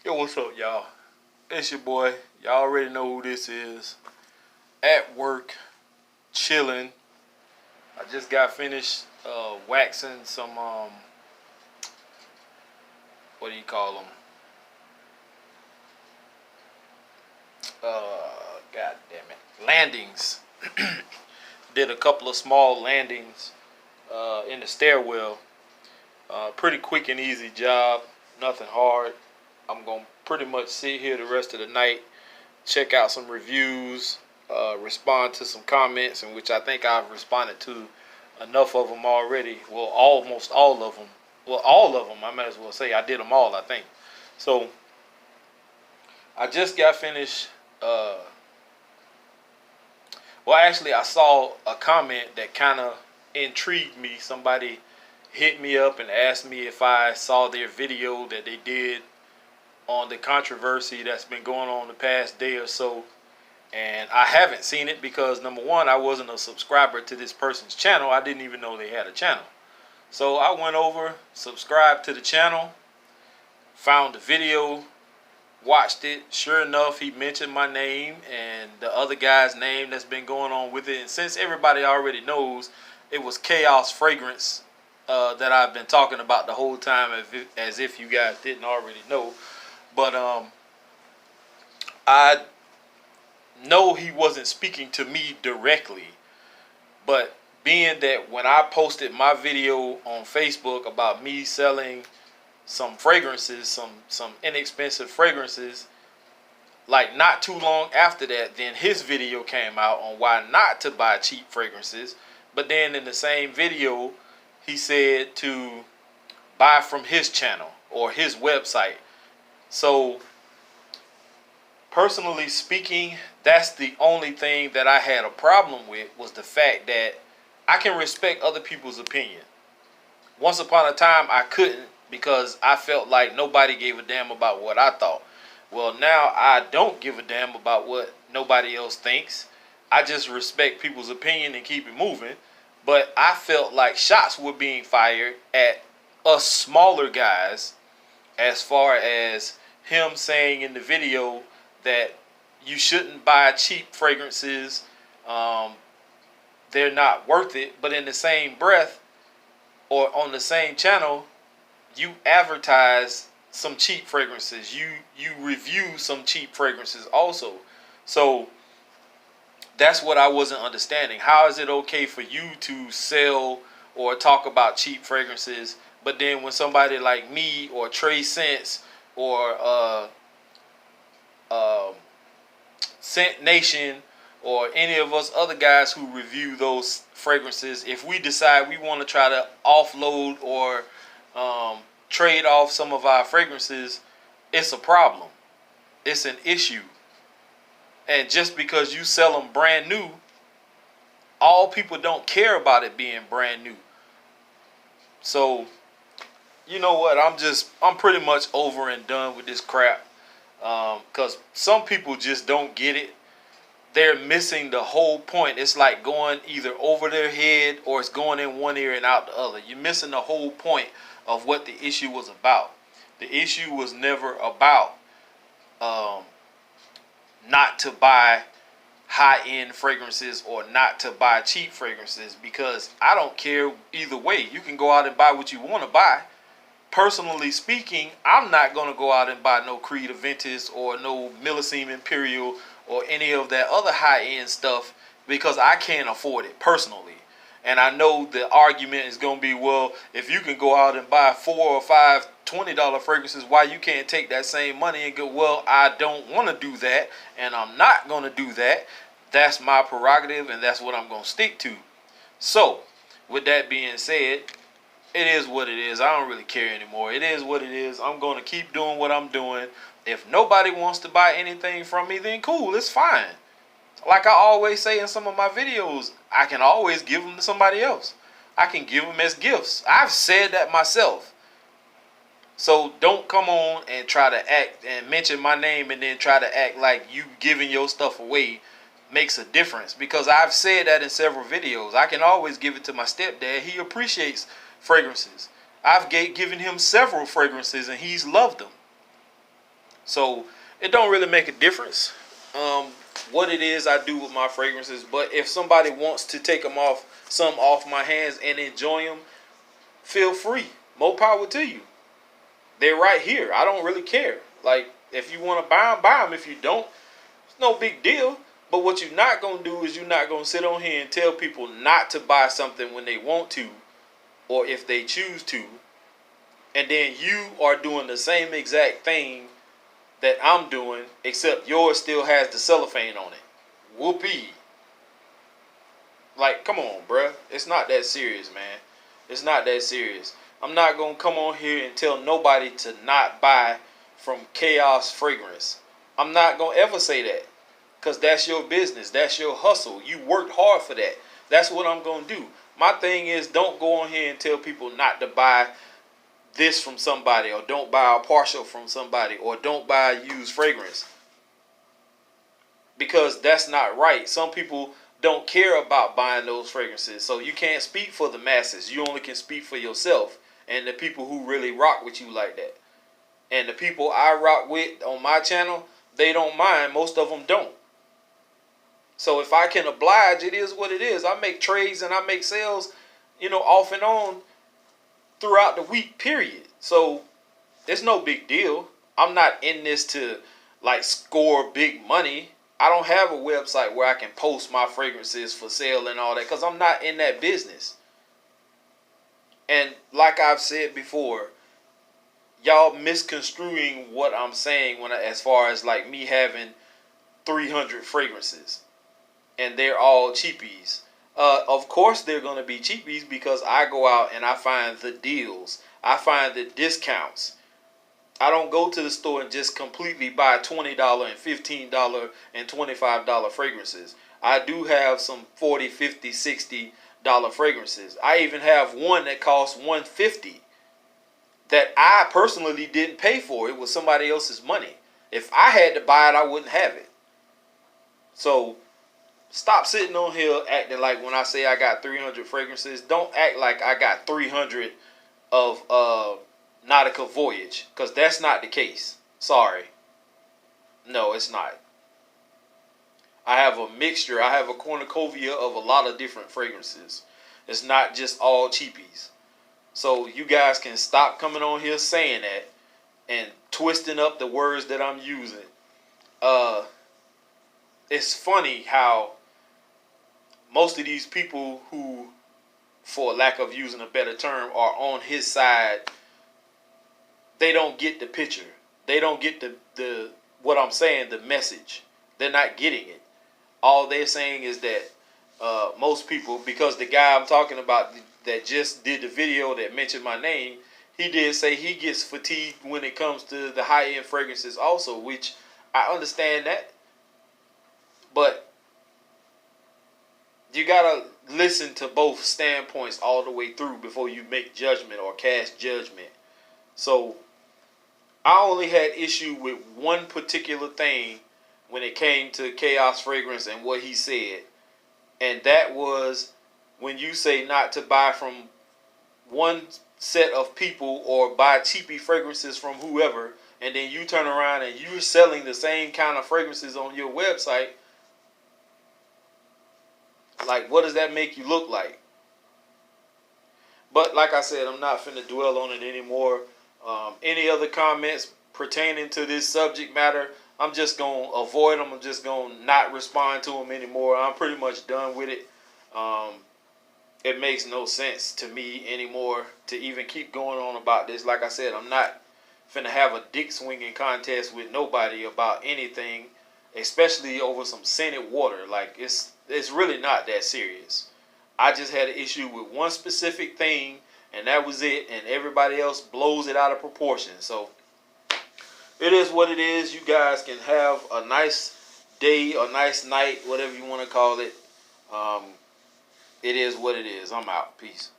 Yo, what's up, y'all? It's your boy. Y'all already know who this is. At work, chilling. I just got finished waxing some what do you call them? God damn it, landings. Did a couple of small landings in the stairwell. Pretty quick and easy job. Nothing hard. I'm gonna pretty much sit here the rest of the night, check out some reviews, respond to some comments, in which I think I've responded to enough of them already. Well, almost all of them. Well, all of them. I might as well say I did them all, I think. So I just got finished. Well, actually, I saw a comment that kind of intrigued me. Somebody hit me up and asked me if I saw their video that they did on the controversy that's been going on the past day or so. And I haven't seen it because, number one, I wasn't a subscriber to this person's channel. I didn't even know they had a channel. So I went over, subscribed to the channel, found the video, watched it. Sure enough, he mentioned my name and the other guy's name that's been going on with it. And since everybody already knows, it was Chaos Fragrance that I've been talking about the whole time, as if you guys didn't already know. But I know he wasn't speaking to me directly, but being that when I posted my video on Facebook about me selling some fragrances, some inexpensive fragrances, like not too long after that, then his video came out on why not to buy cheap fragrances. But then in the same video, he said to buy from his channel or his website. So personally speaking, that's the only thing that I had a problem with, was the fact that I can respect other people's opinion. Once upon a time, I couldn't, because I felt like nobody gave a damn about what I thought. Well, now I don't give a damn about what nobody else thinks. I just respect people's opinion and keep it moving. But I felt like shots were being fired at us smaller guys, as far as him saying in the video that you shouldn't buy cheap fragrances. They're not worth it. But in the same breath, or on the same channel, you advertise some cheap fragrances. You review some cheap fragrances also. So that's what I wasn't understanding. How is it okay for you to sell or talk about cheap fragrances, but then when somebody like me or Trey Sense or Scent Nation or any of us other guys who review those fragrances, if we decide we want to try to offload or trade off some of our fragrances, it's a problem. It's an issue. And just because you sell them brand new, all people don't care about it being brand new. So, you know what? I'm pretty much over and done with this crap. Because some people just don't get it. They're missing the whole point. It's like going either over their head or it's going in one ear and out the other. You're missing the whole point of what the issue was about. The issue was never about not to buy high-end fragrances or not to buy cheap fragrances, because I don't care either way. You can go out and buy what you want to buy. Personally speaking, I'm not going to go out and buy no Creed Aventus or no Millesime Imperial or any of that other high-end stuff, because I can't afford it personally. And I know the argument is going to be, well, if you can go out and buy 4 or 5 $20 fragrances, why you can't take that same money and go, well, I don't want to do that, and I'm not going to do that. That's my prerogative, and that's what I'm going to stick to. So, with that being said, it is what it is. I don't really care anymore. It is what it is. I'm going to keep doing what I'm doing. If nobody wants to buy anything from me, then cool, it's fine. Like I always say in some of my videos, I can always give them to somebody else. I can give them as gifts. I've said that myself. So don't come on and try to act and mention my name and then try to act like you giving your stuff away makes a difference. Because I've said that in several videos. I can always give it to my stepdad. He appreciates fragrances. I've given him several fragrances and he's loved them. So it don't really make a difference what it is I do with my fragrances. But if somebody wants to take some off my hands and enjoy them, feel free. More power to you. They're right here. I don't really care. Like, if you want to buy them, buy them. If you don't, it's no big deal. But what you're not going to do is you're not going to sit on here and tell people not to buy something when they want to or if they choose to. And then you are doing the same exact thing that I'm doing, except yours still has the cellophane on it. Whoopee. Like, come on, bruh. It's not that serious, man. It's not that serious. I'm not going to come on here and tell nobody to not buy from Chaos Fragrance. I'm not going to ever say that. Because that's your business. That's your hustle. You worked hard for that. That's what I'm going to do. My thing is, don't go on here and tell people not to buy this from somebody, or don't buy a partial from somebody, or don't buy a used fragrance. Because that's not right. Some people don't care about buying those fragrances. So you can't speak for the masses. You only can speak for yourself and the people who really rock with you like that. And the people I rock with on my channel, they don't mind. Most of them don't. So if I can oblige, it is what it is. I make trades and I make sales, off and on throughout the week, period. So it's no big deal. I'm not in this to score big money. I don't have a website where I can post my fragrances for sale and all that, because I'm not in that business. And like I've said before, y'all misconstruing what I'm saying as far as me having 300 fragrances and they're all cheapies. Of course they're going to be cheapies because I go out and I find the deals. I find the discounts. I don't go to the store and just completely buy $20 and $15 and $25 fragrances. I do have some $40, $50, $60 fragrances. I even have one that costs $150 that I personally didn't pay for. It was somebody else's money. If I had to buy it, I wouldn't have it. So stop sitting on here acting like when I say I got 300 fragrances, don't act like I got 300 of Nautica Voyage, because that's not the case. Sorry. No, it's not. I have a mixture. I have a cornucopia of a lot of different fragrances. It's not just all cheapies. So you guys can stop coming on here saying that and twisting up the words that I'm using. It's funny how most of these people who, for lack of using a better term, are on his side, they don't get the picture. They don't get the what I'm saying, the message. They're not getting it. All they're saying is that most people, because the guy I'm talking about that just did the video that mentioned my name, he did say he gets fatigued when it comes to the high-end fragrances also, which I understand that. But you gotta listen to both standpoints all the way through before you make judgment or cast judgment. So I only had issue with one particular thing when it came to Chaos Fragrance and what he said. And that was when you say not to buy from one set of people or buy cheapy fragrances from whoever, and then you turn around and you're selling the same kind of fragrances on your website. Like, what does that make you look like? But like I said, I'm not finna dwell on it anymore. Any other comments pertaining to this subject matter, I'm just going to avoid them. I'm just going to not respond to them anymore. I'm pretty much done with it. It makes no sense to me anymore to even keep going on about this. Like I said, I'm not finna have a dick swinging contest with nobody about anything, especially over some scented water. Like, it's really not that serious. I just had an issue with one specific thing, and that was it, and everybody else blows it out of proportion. So it is what it is. You guys can have a nice day or nice night, whatever you want to call it. It is what it is. I'm out. Peace.